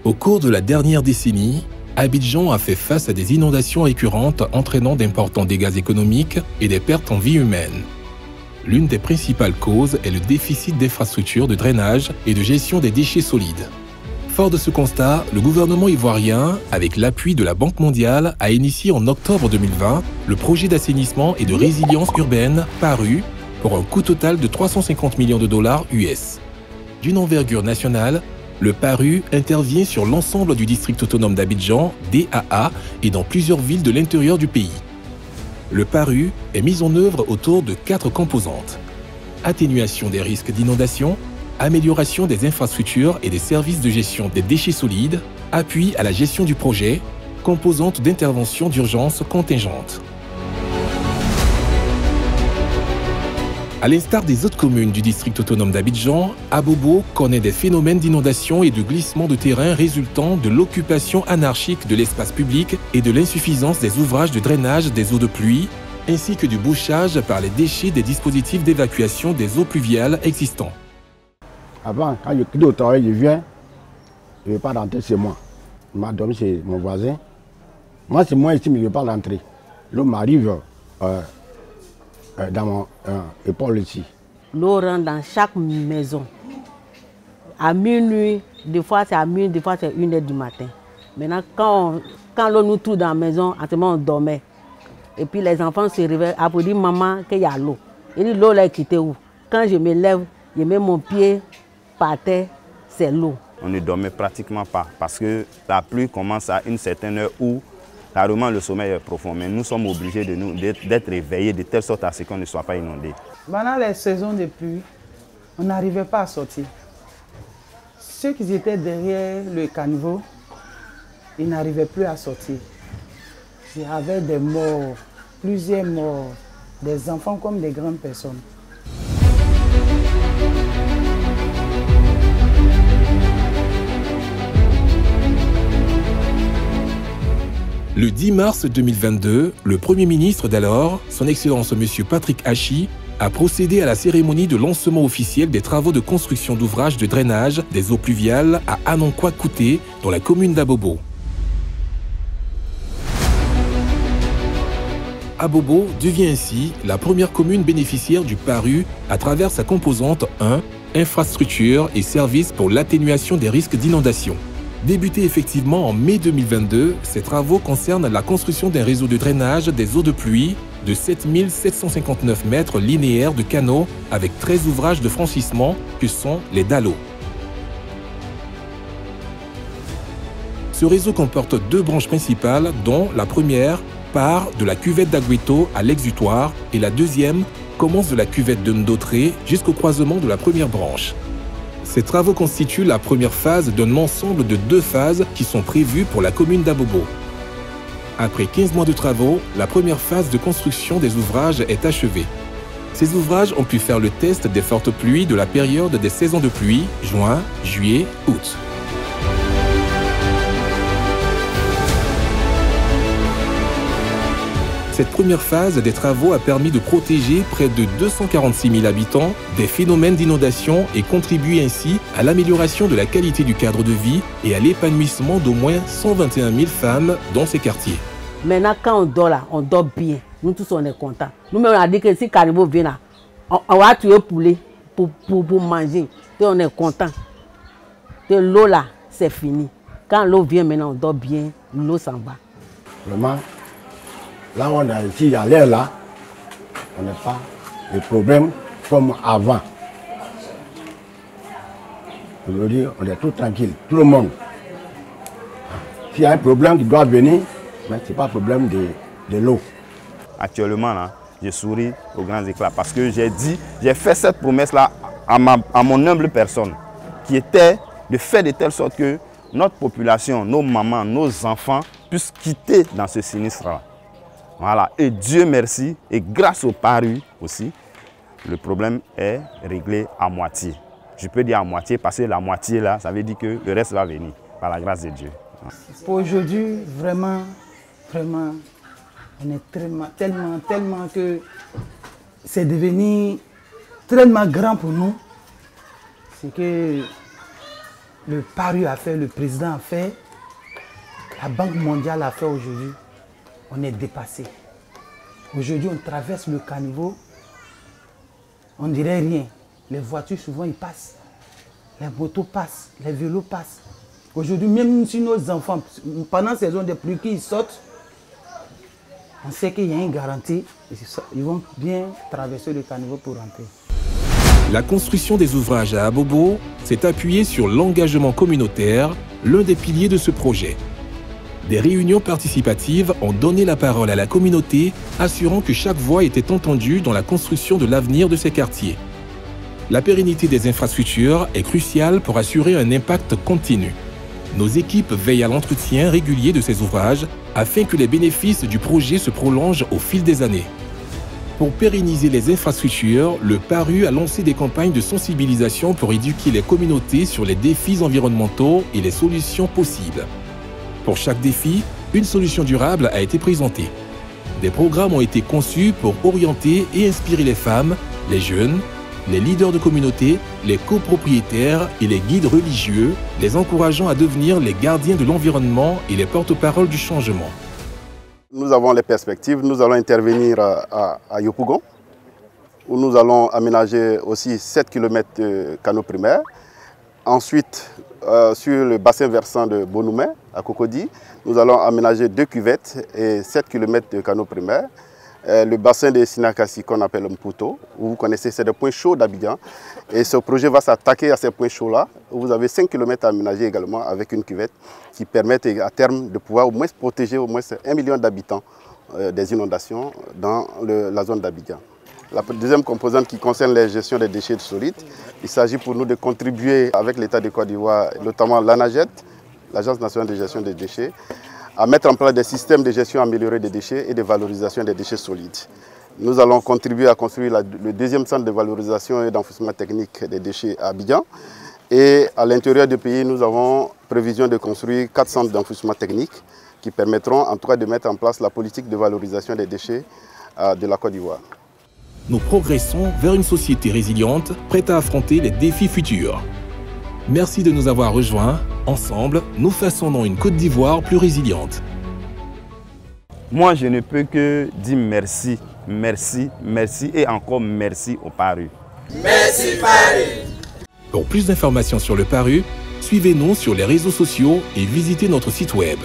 Au cours de la dernière décennie, Abidjan a fait face à des inondations récurrentes entraînant d'importants dégâts économiques et des pertes en vie humaine. L'une des principales causes est le déficit d'infrastructures de drainage et de gestion des déchets solides. Fort de ce constat, le gouvernement ivoirien, avec l'appui de la Banque mondiale, a initié en octobre 2020 le projet d'assainissement et de résilience urbaine PARU pour un coût total de 350 millions de dollars US. D'une envergure nationale, le PARU intervient sur l'ensemble du district autonome d'Abidjan, DAA, et dans plusieurs villes de l'intérieur du pays. Le PARU est mis en œuvre autour de 4 composantes. Atténuation des risques d'inondation, amélioration des infrastructures et des services de gestion des déchets solides, appui à la gestion du projet, composante d'intervention d'urgence contingente. À l'instar des autres communes du district autonome d'Abidjan, Abobo connaît des phénomènes d'inondation et de glissement de terrain résultant de l'occupation anarchique de l'espace public et de l'insuffisance des ouvrages de drainage des eaux de pluie, ainsi que du bouchage par les déchets des dispositifs d'évacuation des eaux pluviales existants. Avant, quand je quitte au travail, je viens, je ne vais pas rentrer chez moi. Je m'a dormi chez mon voisin. Moi, c'est moi ici, mais je ne vais pas rentrer. L'eau m'arrive dans mon épaule ici. L'eau rentre dans chaque maison. À minuit, des fois c'est à minuit, des fois c'est 1h du matin. Maintenant, quand l'eau nous trouve dans la maison, à ce moment on dormait. Et puis les enfants se réveillent, après dire maman qu'il y a l'eau. Il dit l'eau là est quittée où? Quand je me lève, je mets mon pied par terre, c'est l'eau. On ne dormait pratiquement pas parce que la pluie commence à une certaine heure où carrément le sommeil est profond. Mais nous sommes obligés d'être réveillés de telle sorte à ce qu'on ne soit pas inondé. Pendant les saisons de pluie, on n'arrivait pas à sortir. Ceux qui étaient derrière le caniveau, ils n'arrivaient plus à sortir. Il y avait des morts, plusieurs morts, des enfants comme des grandes personnes. Le 10 mars 2022, le Premier ministre d'alors, son Excellence M. Patrick Hachi, a procédé à la cérémonie de lancement officiel des travaux de construction d'ouvrages de drainage des eaux pluviales à Anankwa-Kouté, dans la commune d'Abobo. Abobo devient ainsi la première commune bénéficiaire du PARU à travers sa composante 1, infrastructure et services pour l'atténuation des risques d'inondation. Débutés effectivement en mai 2022, ces travaux concernent la construction d'un réseau de drainage des eaux de pluie de 7 759 mètres linéaires de canaux avec 13 ouvrages de franchissement que sont les dallos. Ce réseau comporte 2 branches principales dont la première part de la cuvette d'Agueto à l'exutoire et la deuxième commence de la cuvette de Ndotré jusqu'au croisement de la première branche. Ces travaux constituent la première phase d'un ensemble de 2 phases qui sont prévues pour la commune d'Abobo. Après 15 mois de travaux, la première phase de construction des ouvrages est achevée. Ces ouvrages ont pu faire le test des fortes pluies de la période des saisons de pluie, juin, juillet, août. Cette première phase des travaux a permis de protéger près de 246 000 habitants des phénomènes d'inondation et contribue ainsi à l'amélioration de la qualité du cadre de vie et à l'épanouissement d'au moins 121 000 femmes dans ces quartiers. Maintenant, quand on dort là, on dort bien. Nous tous, on est contents. Nous-mêmes, on a dit que si Caribou vient là, on va tuer poulet pour manger. Et on est contents. L'eau là, c'est fini. Quand l'eau vient maintenant, on dort bien, l'eau s'en va. Vraiment, là on a ici, il y a l'air là, on n'a pas de problème comme avant. Aujourd'hui, on est tout tranquille, tout le monde. S'il y a un problème qui doit venir, mais ce n'est pas un problème de l'eau. Actuellement, là, je souris aux grands éclats parce que j'ai fait cette promesse-là à mon humble personne, qui était de faire de telle sorte que notre population, nos mamans, nos enfants puissent quitter dans ce sinistre-là. Voilà, et Dieu merci, et grâce au PARU aussi, le problème est réglé à moitié. Je peux dire à moitié parce que la moitié là, ça veut dire que le reste va venir, par la grâce de Dieu. Pour aujourd'hui, vraiment, on est tellement que c'est devenu tellement grand pour nous. C'est que le PARU a fait, le président a fait, la Banque mondiale a fait aujourd'hui, on est dépassé. Aujourd'hui, on traverse le caniveau, on dirait rien. Les voitures, souvent, ils passent. Les motos passent, les vélos passent. Aujourd'hui, même si nos enfants, pendant ces zones de pluie, qu'ils sortent, on sait qu'il y a une garantie. Ils vont bien traverser le caniveau pour rentrer. La construction des ouvrages à Abobo s'est appuyée sur l'engagement communautaire, l'un des piliers de ce projet. Des réunions participatives ont donné la parole à la communauté, assurant que chaque voix était entendue dans la construction de l'avenir de ces quartiers. La pérennité des infrastructures est cruciale pour assurer un impact continu. Nos équipes veillent à l'entretien régulier de ces ouvrages afin que les bénéfices du projet se prolongent au fil des années. Pour pérenniser les infrastructures, le PARU a lancé des campagnes de sensibilisation pour éduquer les communautés sur les défis environnementaux et les solutions possibles. Pour chaque défi, une solution durable a été présentée. Des programmes ont été conçus pour orienter et inspirer les femmes, les jeunes, les leaders de communauté, les copropriétaires et les guides religieux, les encourageant à devenir les gardiens de l'environnement et les porte-parole du changement. Nous avons les perspectives, nous allons intervenir à Yopougon, où nous allons aménager aussi 7 km de canaux primaires. Ensuite, sur le bassin versant de Bonoumé, à Cocody, nous allons aménager 2 cuvettes et 7 km de canaux primaires. Le bassin de Sinakasi qu'on appelle Mputo, où vous connaissez, c'est des points chauds d'Abidjan. Et ce projet va s'attaquer à ces points chauds-là. Vous avez 5 km à aménager également avec une cuvette qui permettent à terme de pouvoir au moins protéger au moins 1 million d'habitants des inondations dans la zone d'Abidjan. La deuxième composante qui concerne la gestion des déchets solides, il s'agit pour nous de contribuer avec l'État de Côte d'Ivoire, notamment l'ANAGET, l'Agence nationale de gestion des déchets, à mettre en place des systèmes de gestion améliorés des déchets et de valorisation des déchets solides. Nous allons contribuer à construire le deuxième centre de valorisation et d'enfouissement technique des déchets à Abidjan. Et à l'intérieur du pays, nous avons prévision de construire 4 centres d'enfouissement technique qui permettront en tout cas de mettre en place la politique de valorisation des déchets de la Côte d'Ivoire. Nous progressons vers une société résiliente, prête à affronter les défis futurs. Merci de nous avoir rejoints. Ensemble, nous façonnons une Côte d'Ivoire plus résiliente. Moi, je ne peux que dire merci, merci, merci et encore merci au PARU. Merci PARU. Pour plus d'informations sur le PARU, suivez-nous sur les réseaux sociaux et visitez notre site web.